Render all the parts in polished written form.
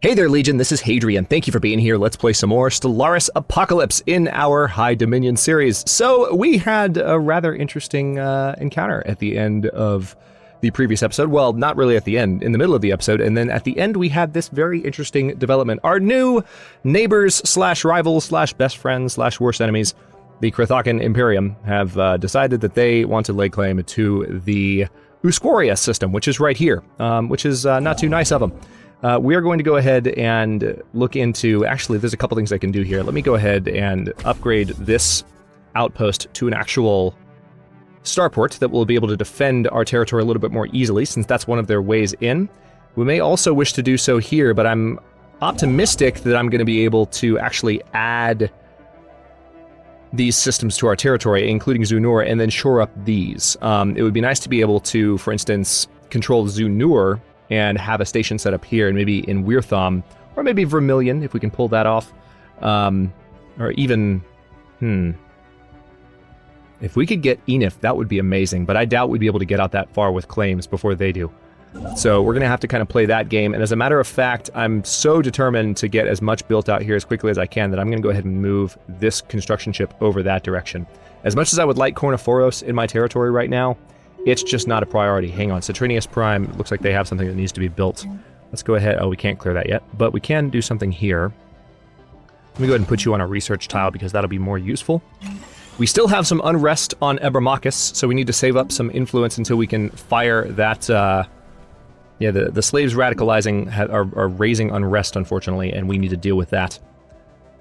Hey there, Legion, this is Hadrian. Thank you for being here. Let's play some more Stellaris Apocalypse in our High Dominion series. So we had a rather interesting encounter at the end of the previous episode. Well, not really at the end, in the middle of the episode. And then at the end, we had this very interesting development. Our new neighbors slash rivals slash best friends slash worst enemies, the Krathakan Imperium, have decided that they want to lay claim to the Usquaria system, which is right here, which is not too nice of them. We are going to go ahead and look into, actually, there's a couple things I can do here. Let me go ahead and upgrade this outpost to an actual starport that will be able to defend our territory a little bit more easily, since that's one of their ways in. We may also wish to do so here, but I'm optimistic that I'm going to be able to actually add these systems to our territory, including Zunur, and then shore up these. It would be nice to be able to, for instance, control Zunur and have a station set up here, and maybe in Weirtham, or maybe Vermilion, if we can pull that off. Or even, if we could get Enif, that would be amazing, but I doubt we'd be able to get out that far with claims before they do. So we're gonna have to kind of play that game, and as a matter of fact, I'm so determined to get as much built out here as quickly as I can that I'm gonna go ahead and move this construction ship over that direction. As much as I would like Cornophoros in my territory right now, it's just not a priority. Hang on, Citrinius Prime, looks like they have something that needs to be built. Let's go ahead, oh, we can't clear that yet, but we can do something here. Let me go ahead and put you on a research tile because that'll be more useful. We still have some unrest on Ebermachus, so we need to save up some influence until we can fire that, the slaves radicalizing are raising unrest, unfortunately, and we need to deal with that.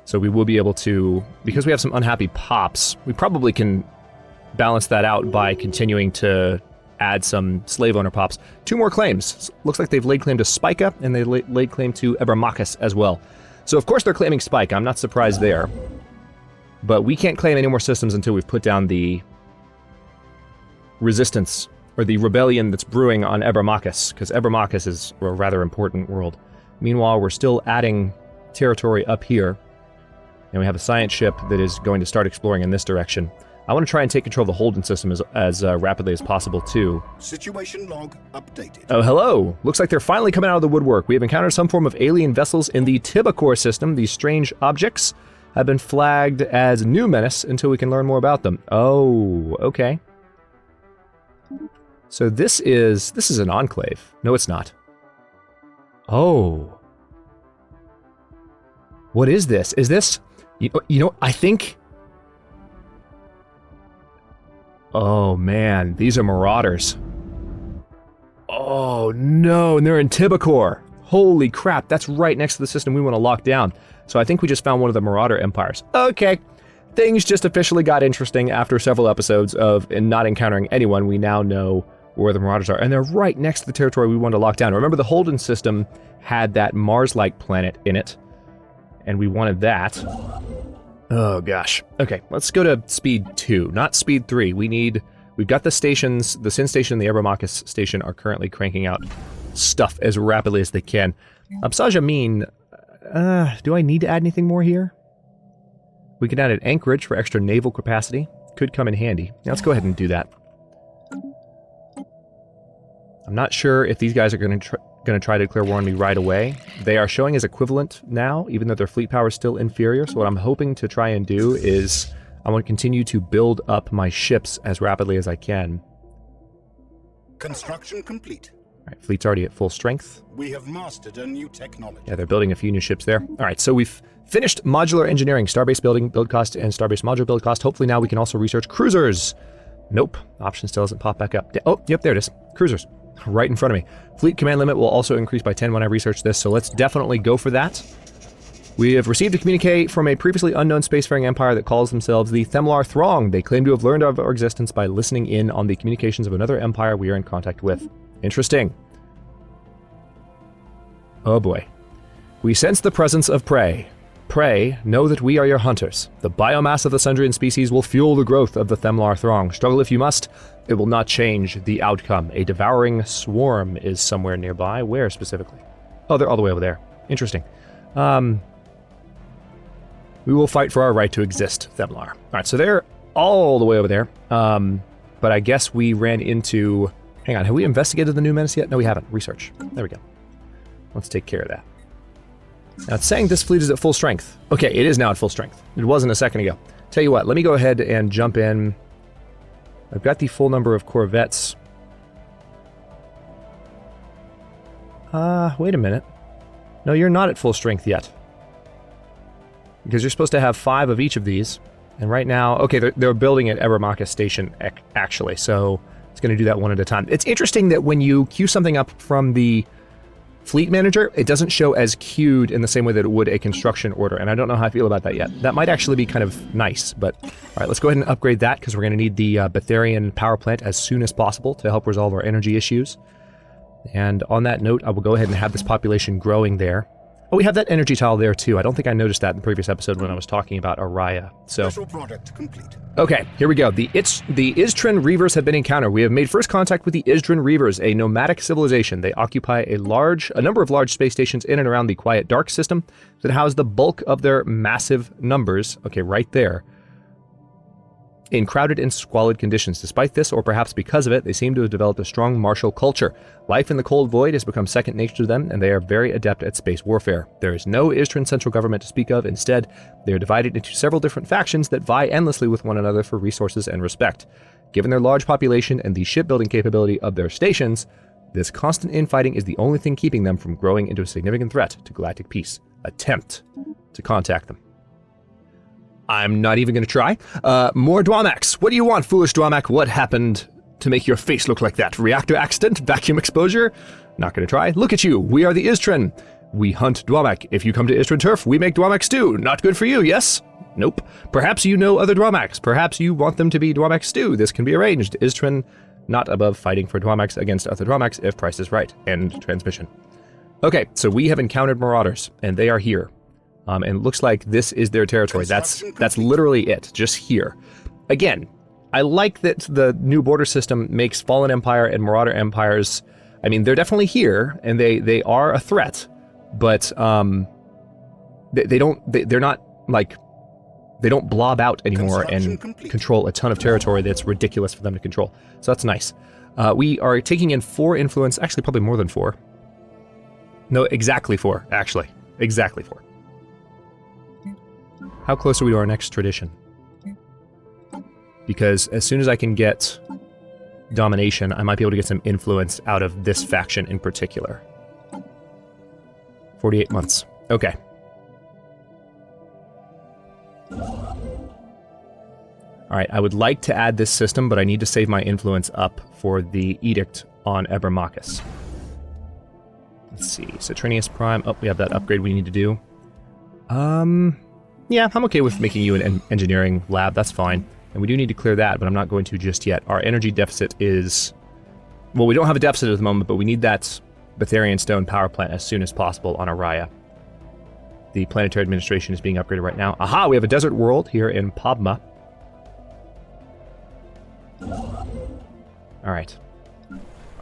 So we will be able to, because we have some unhappy pops, we probably can balance that out by continuing to add some slave owner pops. 2 more claims. Looks like they've laid claim to Spica, and they laid claim to Ebermachus as well. So of course they're claiming Spica, I'm not surprised there. But we can't claim any more systems until we've put down the resistance, or the rebellion that's brewing on Ebermachus, because Ebermachus is a rather important world. Meanwhile, we're still adding territory up here, and we have a science ship that is going to start exploring in this direction. I want to try and take control of the Holden system as rapidly as possible, too. Situation log updated. Oh, hello. Looks like they're finally coming out of the woodwork. We have encountered some form of alien vessels in the Tibacor system. These strange objects have been flagged as new menace until we can learn more about them. Oh, okay. So this is an enclave. No, it's not. Oh. What is this? Is this... You know, I think... Oh man, these are marauders. Oh no, and they're in Tibacor. Holy crap, that's right next to the system we want to lock down. So I think we just found one of the marauder empires. Okay, things just officially got interesting after several episodes of not encountering anyone. We now know where the marauders are, and they're right next to the territory we want to lock down. Remember, the Holden system had that Mars-like planet in it, and we wanted that. Oh gosh. Okay, let's go to speed 2, not speed 3. We've got the stations, the Sin Station and the Ebermachus Station are currently cranking out stuff as rapidly as they can. Absaj Amin, do I need to add anything more here? We can add an anchorage for extra naval capacity. Could come in handy. Now let's go ahead and do that. I'm not sure if these guys are going to try to declare war on me right away. They are showing as equivalent now, even though their fleet power is still inferior. So what I'm hoping to try and do is I want to continue to build up my ships as rapidly as I can. Construction complete. All right, fleet's already at full strength. We have mastered a new technology. Yeah, they're building a few new ships there. All right, so we've finished modular engineering, starbase building, build cost, and starbase module build cost. Hopefully now we can also research cruisers. Nope, option still doesn't pop back up. Oh, yep, there it is. Cruisers. Right in front of me. Fleet command limit will also increase by 10 when I research this, so let's definitely go for that. We have received a communique from a previously unknown spacefaring empire that calls themselves the Themlar Throng. They claim to have learned of our existence by listening in on the communications of another empire we are in contact with. Interesting. Oh boy. We sense the presence of prey. Prey, know that we are your hunters. The biomass of the Sundrian species will fuel the growth of the Themlar Throng. Struggle if you must. It will not change the outcome. A devouring swarm is somewhere nearby. Where specifically? Oh, they're all the way over there. Interesting. We will fight for our right to exist, Themlar. All right, so they're all the way over there. But I guess we ran into... Hang on, have we investigated the new menace yet? No, we haven't. Research. There we go. Let's take care of that. Now it's saying this fleet is at full strength. Okay, it is now at full strength. It wasn't a second ago. Tell you what, let me go ahead and jump in. I've got the full number of corvettes. Wait a minute. No, you're not at full strength yet. Because you're supposed to have 5 of each of these. And right now, okay, they're building at Ebermachus Station, actually, so it's going to do that one at a time. It's interesting that when you queue something up from the Fleet Manager, it doesn't show as queued in the same way that it would a construction order, and I don't know how I feel about that yet. That might actually be kind of nice, but all right, let's go ahead and upgrade that, because we're going to need the Betharian power plant as soon as possible to help resolve our energy issues. And on that note, I will go ahead and have this population growing there. Oh, we have that energy tile there too. I don't think I noticed that in the previous episode when I was talking about Araya. So, Special product complete. Okay, here we go. The Izdrin Reavers have been encountered. We have made first contact with the Izdrin Reavers, a nomadic civilization. They occupy a number of large space stations in and around the Quiet Dark system that house the bulk of their massive numbers. Okay, right there. In crowded and squalid conditions. Despite this, or perhaps because of it, they seem to have developed a strong martial culture. Life in the cold void has become second nature to them, and they are very adept at space warfare. There is no Izdrin central government to speak of. Instead, they are divided into several different factions that vie endlessly with one another for resources and respect. Given their large population and the shipbuilding capability of their stations, this constant infighting is the only thing keeping them from growing into a significant threat to galactic peace. Attempt to contact them. I'm not even going to try. More Dwamax. What do you want, foolish Dwamak? What happened to make your face look like that? Reactor accident? Vacuum exposure? Not going to try. Look at you. We are the Izdrin. We hunt Dwamak. If you come to Izdrin turf, we make Dwamak stew. Not good for you, yes? Nope. Perhaps you know other Dwamaks. Perhaps you want them to be Dwamak stew. This can be arranged. Izdrin not above fighting for Dwamaks against other Dwamaks if price is right. End transmission. Okay, so we have encountered Marauders, and they are here. And it looks like this is their territory. That's literally it, just here. Again, I like that the new border system makes Fallen Empire and Marauder Empires, I mean, they're definitely here, and they are a threat, but they don't blob out anymore and control a ton of territory that's ridiculous for them to control. So that's nice. We are taking in 4 influence, actually probably more than 4. No, exactly 4, actually. Exactly 4. How close are we to our next tradition? Because as soon as I can get domination, I might be able to get some influence out of this faction in particular. 48 months. Okay. Alright, I would like to add this system, but I need to save my influence up for the edict on Ebermachus. Let's see. Saturnius Prime. Oh, we have that upgrade we need to do. Yeah, I'm okay with making you an engineering lab. That's fine. And we do need to clear that, but I'm not going to just yet. Our energy deficit is... Well, we don't have a deficit at the moment, but we need that Betharian Stone power plant as soon as possible on Araya. The planetary administration is being upgraded right now. Aha! We have a desert world here in Padma. Alright.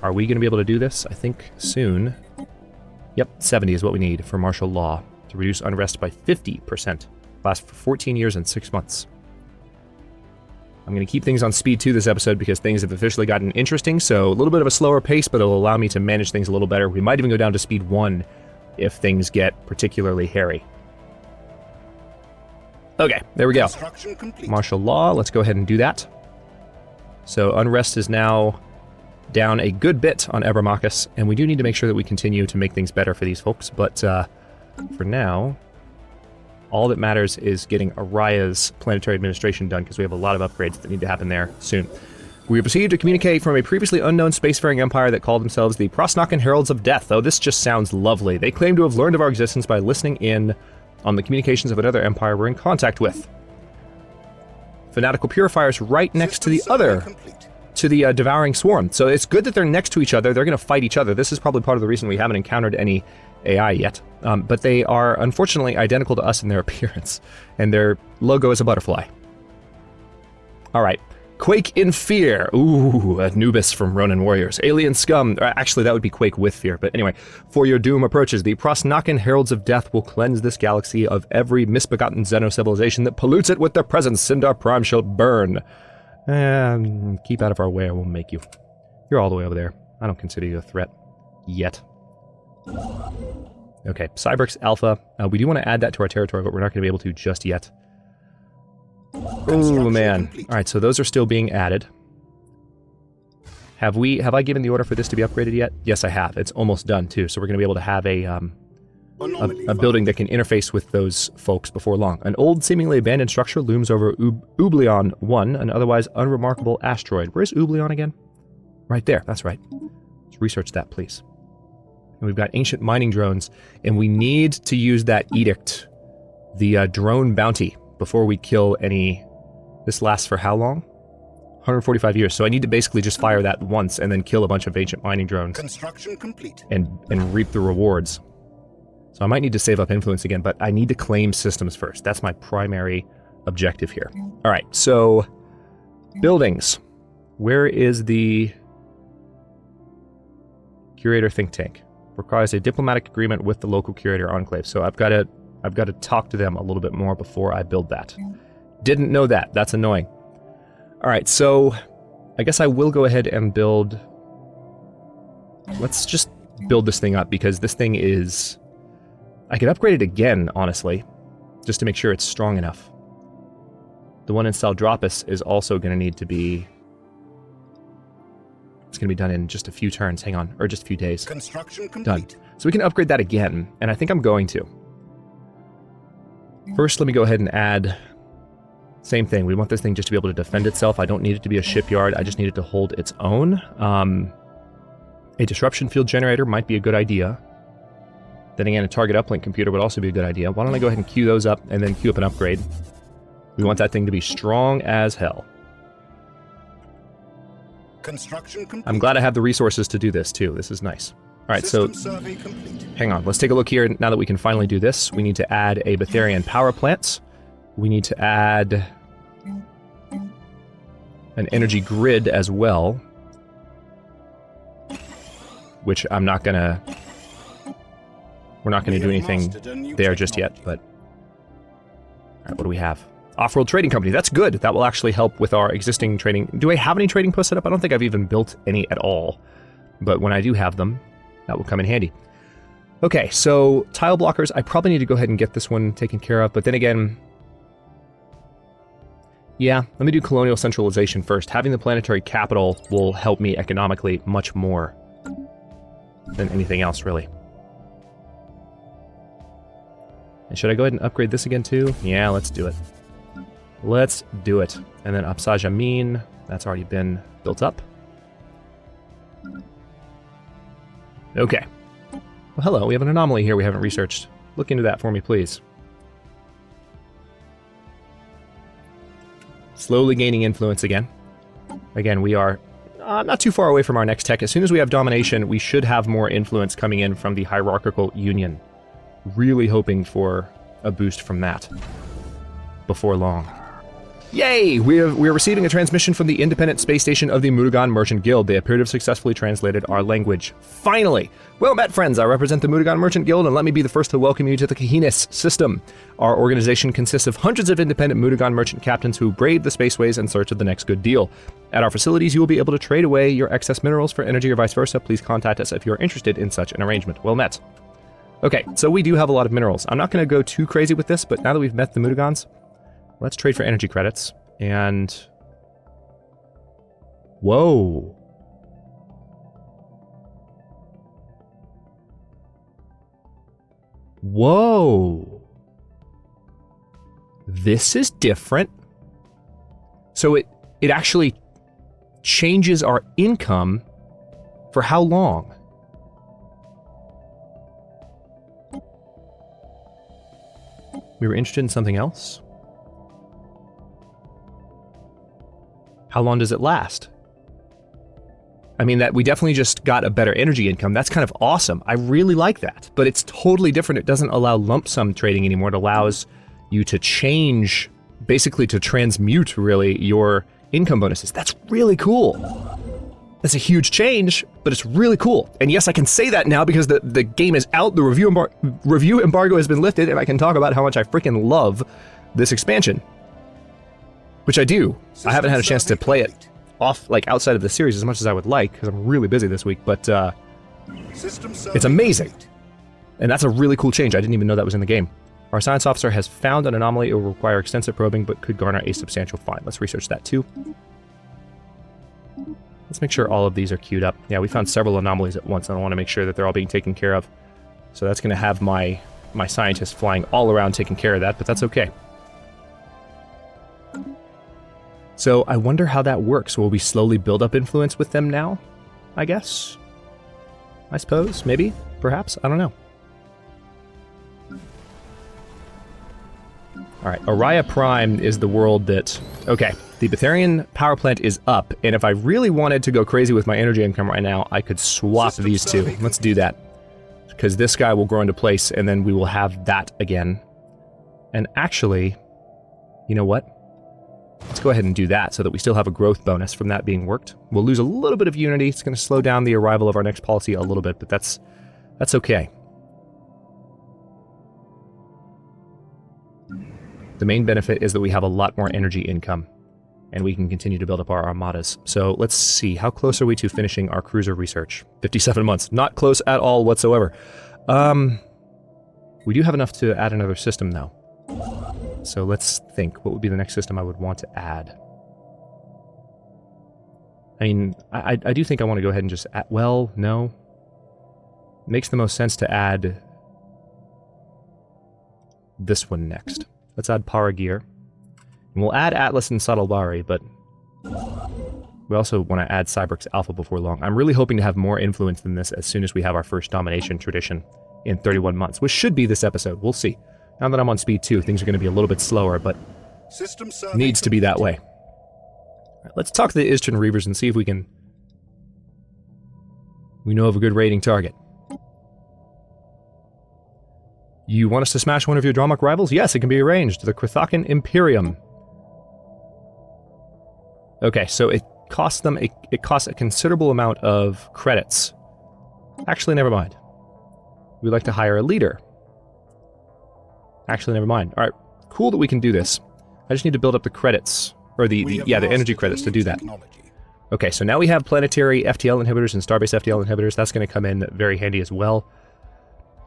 Are we going to be able to do this? I think soon. Yep, 70 is what we need for martial law to reduce unrest by 50%. Last for 14 years and 6 months. I'm going to keep things on speed 2 this episode because things have officially gotten interesting, so a little bit of a slower pace, but it'll allow me to manage things a little better. We might even go down to speed 1 if things get particularly hairy. Okay, there we go. Martial law, let's go ahead and do that. So unrest is now down a good bit on Ebermachus, and we do need to make sure that we continue to make things better for these folks, but for now... all that matters is getting Araya's planetary administration done, because we have a lot of upgrades that need to happen there soon. We have received a communique from a previously unknown spacefaring empire that called themselves the Prosnakan Heralds of Death. Oh, this just sounds lovely. They claim to have learned of our existence by listening in on the communications of another empire we're in contact with. Fanatical Purifiers right next to the other... to the Devouring Swarm. So it's good that they're next to each other. They're going to fight each other. This is probably part of the reason we haven't encountered any AI yet. But they are unfortunately identical to us in their appearance. And their logo is a butterfly. Alright. Quake in Fear. Ooh, Anubis from Ronin Warriors. Alien Scum. Actually, that would be Quake with Fear. But anyway, for your doom approaches, the Prosnakan Heralds of Death will cleanse this galaxy of every misbegotten xeno-civilization that pollutes it with their presence. Syndar Prime shall burn. Keep out of our way, I won't make you. You're all the way over there. I don't consider you a threat. Yet. Okay, Cyberx Alpha. We do want to add that to our territory, but we're not going to be able to just yet. Oh, man. All right, so those are still being added. Have I given the order for this to be upgraded yet? Yes, I have. It's almost done, too. So we're going to be able to have a building that can interface with those folks before long. An old, seemingly abandoned structure looms over Ublion 1, an otherwise unremarkable asteroid. Where's Ublion again? Right there. That's right. Let's research that, please. And we've got ancient mining drones, and we need to use that edict, the drone bounty, before we kill any... This lasts for how long? 145 years. So I need to basically just fire that once and then kill a bunch of ancient mining drones. Construction complete. And reap the rewards. So I might need to save up influence again, but I need to claim systems first. That's my primary objective here. All right, so buildings. Where is the curator think tank? Requires a diplomatic agreement with the local curator enclave. So I've got to talk to them a little bit more before I build that. Didn't know that. That's annoying. All right, so I guess I will go ahead and build... Let's just build this thing up, because this thing is... I could upgrade it again, honestly, just to make sure it's strong enough. The one in Saldropis is also going to need to be... It's going to be done in just a few turns, hang on, or just a few days. Construction complete. Done. So we can upgrade that again, and I think I'm going to. First, let me go ahead and add... Same thing, we want this thing just to be able to defend itself. I don't need it to be a shipyard, I just need it to hold its own. A disruption field generator might be a good idea. Then again, a target uplink computer would also be a good idea. Why don't I go ahead and queue those up, and then queue up an upgrade. We want that thing to be strong as hell. Construction complete. I'm glad I have the resources to do this, too. This is nice. All right, System so survey complete. Hang on. Let's take a look here. Now that we can finally do this, we need to add a Betharian power plant. We need to add an energy grid as well, which I'm not gonna... We're not gonna do anything there just yet, but... All right, what do we have? Off-world trading company. That's good. That will actually help with our existing trading... Do I have any trading posts set up? I don't think I've even built any at all. But when I do have them, that will come in handy. Okay, so tile blockers. I probably need to go ahead and get this one taken care of, but then again... Yeah, let me do colonial centralization first. Having the planetary capital will help me economically much more than anything else, really. And should I go ahead and upgrade this again, too? Yeah, let's do it. Let's do it. And then Absaj Amin, that's already been built up. Okay. Well, hello, we have an anomaly here we haven't researched. Look into that for me, please. Slowly gaining influence again. Again, we are not too far away from our next tech. As soon as we have domination, we should have more influence coming in from the hierarchical union. Really hoping for a boost from that before long. Yay! We're receiving a transmission from the independent space station of the Mudagan Merchant Guild. They appear to have successfully translated our language. Finally! Well met, friends. I represent the Mudagan Merchant Guild, and let me be the first to welcome you to the Kahines system. Our organization consists of hundreds of independent Mudagan merchant captains who brave the spaceways in search of the next good deal. At our facilities, you will be able to trade away your excess minerals for energy or vice versa. Please contact us if you are interested in such an arrangement. Well met. Okay, so we do have a lot of minerals. I'm not going to go too crazy with this, but now that we've met the Mudagans, let's trade for energy credits, and... Whoa! Whoa! This is different. So it actually changes our income for how long? We were interested in something else? How long does it last? I mean, that we definitely just got a better energy income. That's kind of awesome. I really like that. But it's totally different. It doesn't allow lump sum trading anymore. It allows you to change, basically to transmute, really, your income bonuses. That's really cool. That's a huge change, but it's really cool. And yes, I can say that now because the game is out, the review embargo has been lifted, and I can talk about how much I freaking love this expansion. Which I do. I haven't had a chance to play it off, like, outside of the series as much as I would like, because I'm really busy this week, but it's amazing. And that's a really cool change. I didn't even know that was in the game. Our science officer has found an anomaly. It will require extensive probing, but could garner a substantial fine. Let's research that too. Let's make sure all of these are queued up. Yeah, we found several anomalies at once, and I want to make sure that they're all being taken care of. So that's going to have my scientists flying all around taking care of that, but that's okay. So I wonder how that works. Will we slowly build up influence with them now? I guess? I suppose? Maybe? Perhaps? I don't know. Alright, Oriya Prime is the world that... Okay, the Betharian power plant is up, and if I really wanted to go crazy with my energy income right now, I could swap these two. Let's do that. Because this guy will grow into place, and then we will have that again. And actually, you know what? Let's go ahead and do that so that we still have a growth bonus from that being worked. We'll lose a little bit of unity. It's going to slow down the arrival of our next policy a little bit, but that's okay. The main benefit is that we have a lot more energy income, and we can continue to build up our armadas. So let's see, how close are we to finishing our cruiser research? 57 months. Not close at all whatsoever. We do have enough to add another system, though. So let's think. What would be the next system I would want to add? I mean, I do think I want to go ahead and just add... Well, no. It makes the most sense to add this one next. Let's add Paragir. And we'll add Atlas and Saddlebari, but we also want to add Cybrix Alpha before long. I'm really hoping to have more influence than this as soon as we have our first domination tradition in 31 months, which should be this episode. We'll see. Now that I'm on speed 2, things are going to be a little bit slower, but needs to be that way. Right, let's talk to the Istran Reavers and see if we know of a good raiding target. You want us to smash one of your Dramok rivals? Yes, it can be arranged. The Krithakan Imperium. Okay, so it costs them it costs a considerable amount of credits. Actually, never mind. We'd like to hire a leader. Actually, never mind. All right, cool that we can do this. I just need to build up the credits, or the energy credits to do that. Okay, so now we have planetary FTL inhibitors and starbase FTL inhibitors. That's going to come in very handy as well.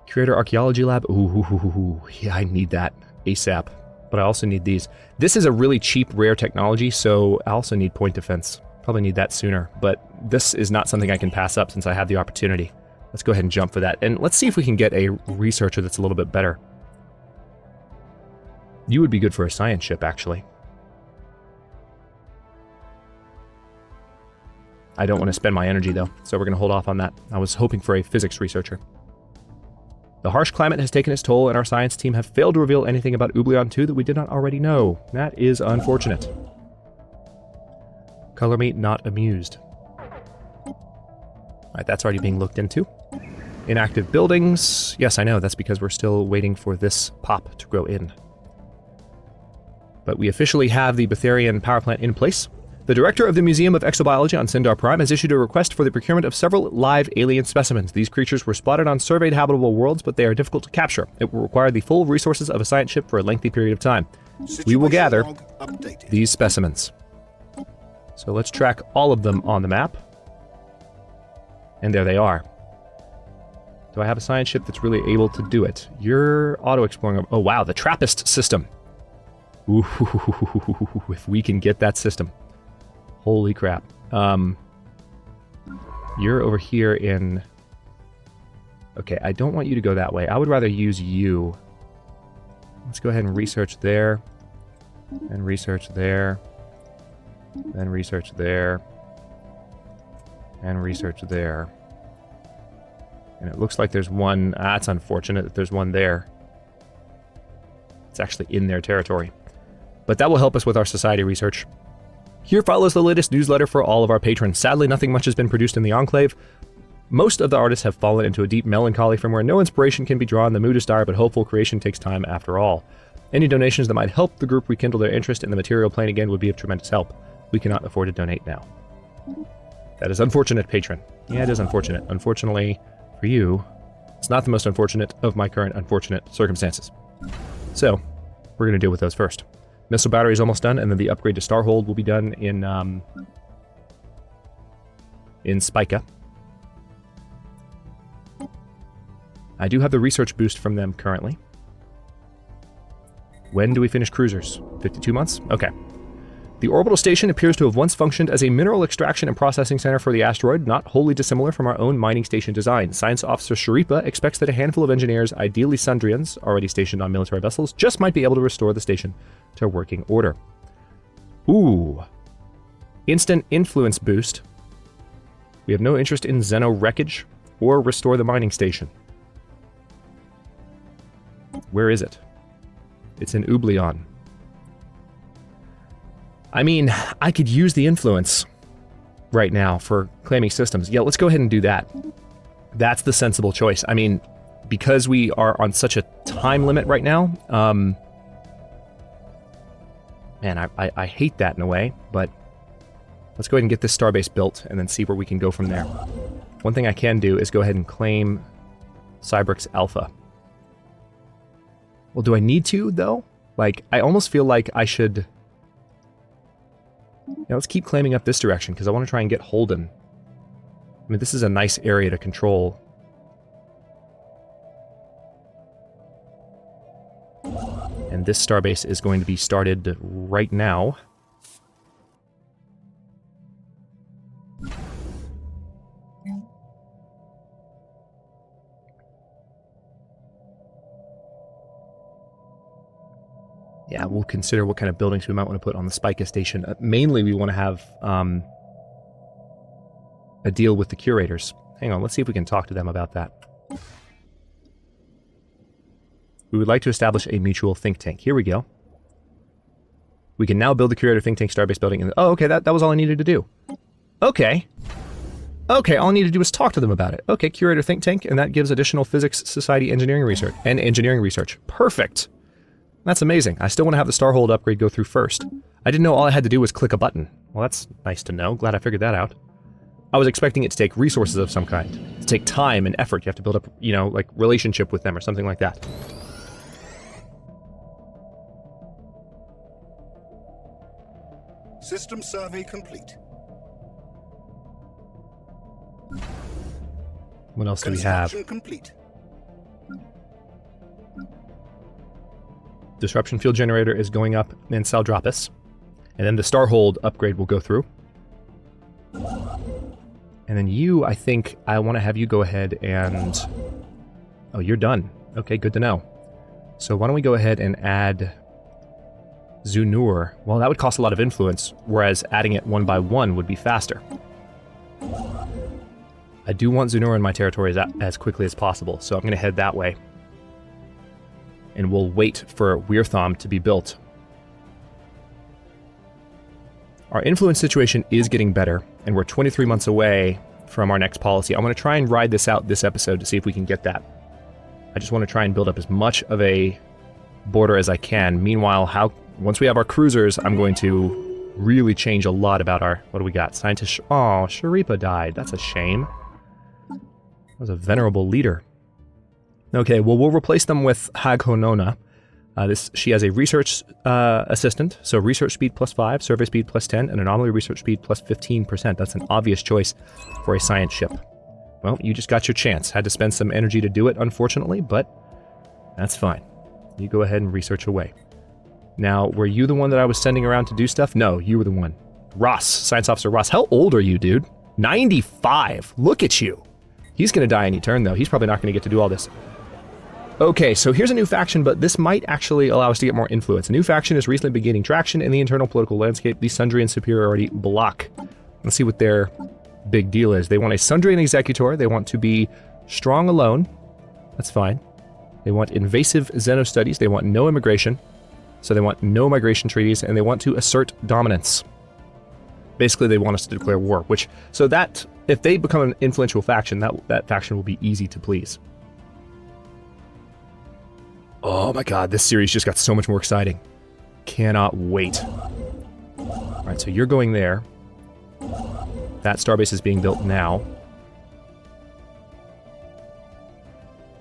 Creator Archaeology Lab. Ooh, yeah, I need that ASAP. But I also need these. This is a really cheap, rare technology, so I also need point defense. Probably need that sooner, but this is not something I can pass up since I have the opportunity. Let's go ahead and jump for that, and let's see if we can get a researcher that's a little bit better. You would be good for a science ship, actually. I don't want to spend my energy, though, so we're going to hold off on that. I was hoping for a physics researcher. The harsh climate has taken its toll, and our science team have failed to reveal anything about Ublion 2 that we did not already know. That is unfortunate. Color me not amused. Alright, that's already being looked into. Inactive buildings. Yes, I know, that's because we're still waiting for this pop to grow in. But we officially have the Betharian power plant in place. The director of the Museum of Exobiology on Syndar Prime has issued a request for the procurement of several live alien specimens. These creatures were spotted on surveyed habitable worlds, but they are difficult to capture. It will require the full resources of a science ship for a lengthy period of time. We will gather these specimens. So let's track all of them on the map. And there they are. Do I have a science ship that's really able to do it? You're auto-exploring. Oh wow, the Trappist system. Ooh, if we can get that system. Holy crap. You're over here in... Okay, I don't want you to go that way. I would rather use you. Let's go ahead and research there. And research there. Then research there. And research there. And it looks like there's one... it's unfortunate that there's one there. It's actually in their territory. But that will help us with our society research. Here follows the latest newsletter for all of our patrons. Sadly, nothing much has been produced in the Enclave. Most of the artists have fallen into a deep melancholy from where no inspiration can be drawn. The mood is dire, but hopeful creation takes time after all. Any donations that might help the group rekindle their interest in the material plane again would be of tremendous help. We cannot afford to donate now. That is unfortunate, patron. Yeah, it is unfortunate. Unfortunately for you, it's not the most unfortunate of my current unfortunate circumstances. So, we're going to deal with those first. Missile battery is almost done, and then the upgrade to Starhold will be done in Spica. I do have the research boost from them currently. When do we finish cruisers? 52 months? Okay. The orbital station appears to have once functioned as a mineral extraction and processing center for the asteroid, not wholly dissimilar from our own mining station design. Science Officer Cherryh expects that a handful of engineers, ideally Sundrians, already stationed on military vessels, just might be able to restore the station to working order. Ooh. Instant influence boost. We have no interest in Xeno wreckage or restore the mining station. Where is it? It's in Oublion. I mean, I could use the influence right now for claiming systems. Yeah, let's go ahead and do that. That's the sensible choice. I mean, because we are on such a time limit right now, man, I hate that in a way, but let's go ahead and get this starbase built and then see where we can go from there. One thing I can do is go ahead and claim Cybrix Alpha. Well, do I need to, though? Like, I almost feel like I should... Yeah, let's keep claiming up this direction, because I want to try and get Holden. I mean, this is a nice area to control. And this starbase is going to be started right now. Yeah, we'll consider what kind of buildings we might want to put on the Spica station. Mainly, we want to have a deal with the curators. Hang on, let's see if we can talk to them about that. We would like to establish a mutual think tank. Here we go. We can now build the curator think tank starbase building. And, oh, okay, that was all I needed to do. Okay. Okay, all I need to do is talk to them about it. Okay, curator think tank, and that gives additional physics, society, engineering research, and engineering research. Perfect. That's amazing. I still want to have the Starhold upgrade go through first. I didn't know all I had to do was click a button. Well, that's nice to know. Glad I figured that out. I was expecting it to take resources of some kind. To take time and effort. You have to build up, you know, like, relationship with them or something like that. System survey complete. What else do we have? Construction complete. Disruption field generator is going up in Saldropis. And then the Starhold upgrade will go through. And then you, I think, I want to have you go ahead and... Oh, you're done. Okay, good to know. So why don't we go ahead and add Zunur. Well, that would cost a lot of influence, whereas adding it one by one would be faster. I do want Zunur in my territories as quickly as possible, so I'm going to head that way. And we'll wait for Weirthom to be built. Our influence situation is getting better, and we're 23 months away from our next policy. I'm going to try and ride this out this episode to see if we can get that. I just want to try and build up as much of a border as I can. Meanwhile, once we have our cruisers, I'm going to really change a lot about our... What do we got? Scientist... Oh, Cherryh died. That's a shame. That was a venerable leader. Okay, well, we'll replace them with Haghonona. She has a research assistant, so research speed +5, survey speed +10, and anomaly research speed +15%. That's an obvious choice for a science ship. Well, you just got your chance. Had to spend some energy to do it, unfortunately, but that's fine. You go ahead and research away. Now, were you the one that I was sending around to do stuff? No, you were the one. Ross, Science Officer Ross. How old are you, dude? 95. Look at you. He's going to die any turn, though. He's probably not going to get to do all this. Okay, so here's a new faction, but this might actually allow us to get more influence. A new faction is recently been gaining traction in the internal political landscape, the Sundrian Superiority Bloc. Let's see what their big deal is. They want a Sundrian Executor. They want to be strong alone. That's fine. They want invasive Xeno studies. They want no immigration. So they want no migration treaties, and they want to assert dominance. Basically, they want us to declare war, which... So that, if they become an influential faction, that faction will be easy to please. Oh my god, this series just got so much more exciting. Cannot wait. Alright, so you're going there. That starbase is being built now.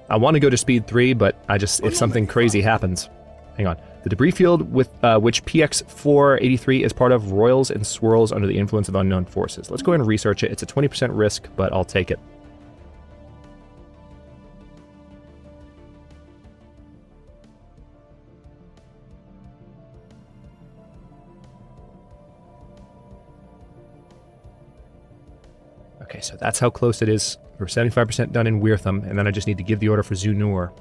I want to go to speed 3, but if something crazy happens... Hang on. The debris field with which PX-483 is part of roils and swirls under the influence of unknown forces. Let's go ahead and research it. It's a 20% risk, but I'll take it. Okay, so that's how close it is. We're 75% done in Weirtham, and then I just need to give the order for Zunur.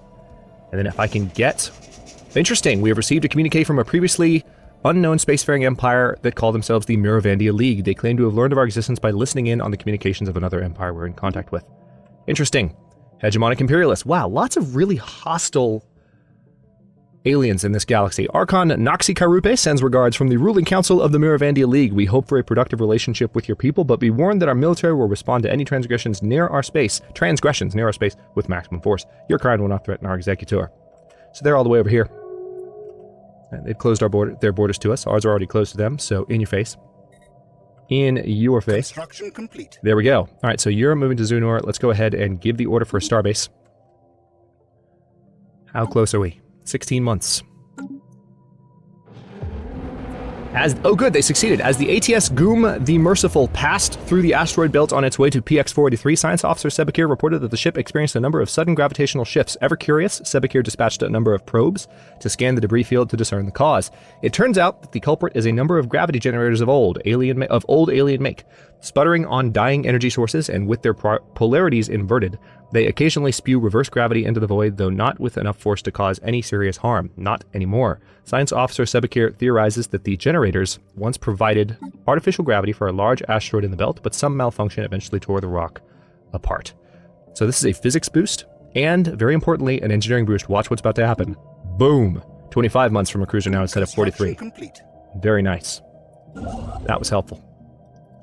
And then if I can get... Interesting, we have received a communique from a previously unknown spacefaring empire that call themselves the Miravandia League. They claim to have learned of our existence by listening in on the communications of another empire we're in contact with. Interesting. Hegemonic Imperialists. Wow, lots of really hostile aliens in this galaxy. Archon Noxi Karupe sends regards from the ruling council of the Miravandia League. We hope for a productive relationship with your people, but be warned that our military will respond to any transgressions near our space with maximum force. Your kind will not threaten our executor. So they're all the way over here. And they've closed their borders to us. Ours are already closed to them, so in your face. In your face. Construction complete. There we go. All right, so you're moving to Zunur. Let's go ahead and give the order for a starbase. How close are we? 16 months. Oh good, they succeeded. As the ATS Goom the Merciful passed through the asteroid belt on its way to PX-483, Science Officer Sebekir reported that the ship experienced a number of sudden gravitational shifts. Ever curious, Sebekir dispatched a number of probes to scan the debris field to discern the cause. It turns out that the culprit is a number of gravity generators of old alien make. Sputtering on dying energy sources and with their polarities inverted, they occasionally spew reverse gravity into the void, though not with enough force to cause any serious harm. Not anymore. Science Officer Sebekir theorizes that the generators once provided artificial gravity for a large asteroid in the belt, but some malfunction eventually tore the rock apart. So this is a physics boost, and very importantly, an engineering boost. Watch what's about to happen. Boom! 25 months from a cruiser now instead of 43. Complete. Very nice. That was helpful.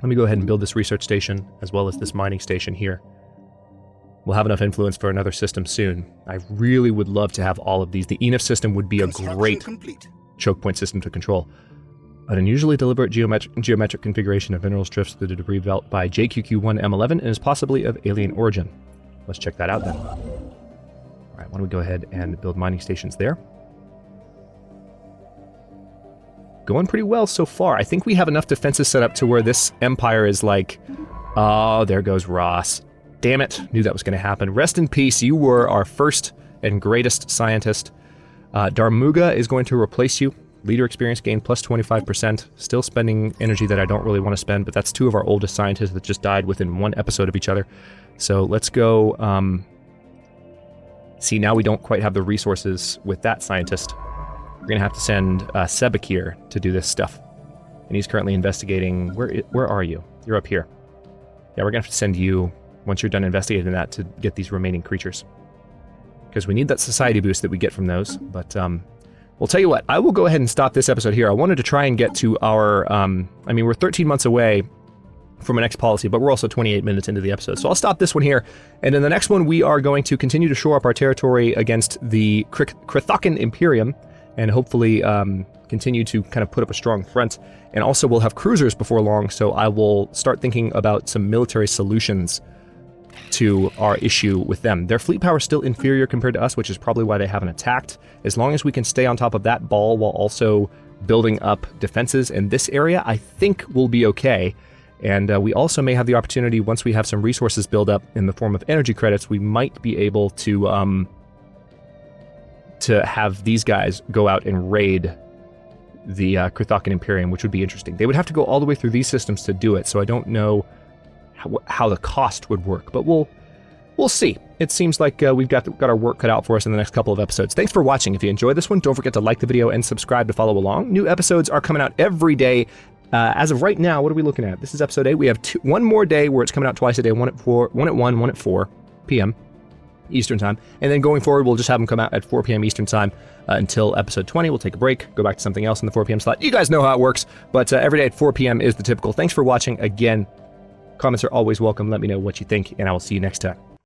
Let me go ahead and build this research station, as well as this mining station here. We'll have enough influence for another system soon. I really would love to have all of these. The Enif system would be a great choke point system to control. An unusually deliberate geometric configuration of minerals drifts through the debris belt by JQQ1M11 and is possibly of alien origin. Let's check that out then. All right, why don't we go ahead and build mining stations there. Going pretty well so far. I think we have enough defenses set up to where this empire is like, oh, there goes Ross. Damn it, knew that was going to happen. Rest in peace, you were our first and greatest scientist. Darmuga is going to replace you. Leader experience gain plus 25%. Still spending energy that I don't really want to spend, but that's two of our oldest scientists that just died within one episode of each other. So let's go... See, now we don't quite have the resources with that scientist. We're going to have to send Sebekir to do this stuff. And he's currently investigating... Where are you? You're up here. Yeah, we're going to have to send you... once you're done investigating that, to get these remaining creatures. Because we need that society boost that we get from those. But, we'll tell you what, I will go ahead and stop this episode here. I wanted to try and get to our, we're 13 months away from our next policy, but we're also 28 minutes into the episode. So I'll stop this one here. And in the next one, we are going to continue to shore up our territory against the Krithakan Imperium, and hopefully continue to kind of put up a strong front. And also we'll have cruisers before long, so I will start thinking about some military solutions to our issue with them. Their fleet power is still inferior compared to us, which is probably why they haven't attacked. As long as we can stay on top of that ball while also building up defenses in this area, I think we'll be okay. And we also may have the opportunity, once we have some resources build up in the form of energy credits, we might be able to have these guys go out and raid the Krithakan Imperium, which would be interesting. They would have to go all the way through these systems to do it, so I don't know how the cost would work, but we'll see. It seems like we've got our work cut out for us in the next couple of episodes. Thanks for watching. If you enjoyed this one, don't forget to like the video and subscribe to follow along. New episodes are coming out every day. As of right now, what are we looking at? This is episode 8. We have one more day where it's coming out twice a day, one at 1 at 4 p.m. Eastern time. And then going forward, we'll just have them come out at 4 p.m. Eastern time until episode 20. We'll take a break, go back to something else in the 4 p.m. slot. You guys know how it works, but every day at 4 p.m. is the typical. Thanks for watching again. Comments are always welcome. Let me know what you think, and I will see you next time.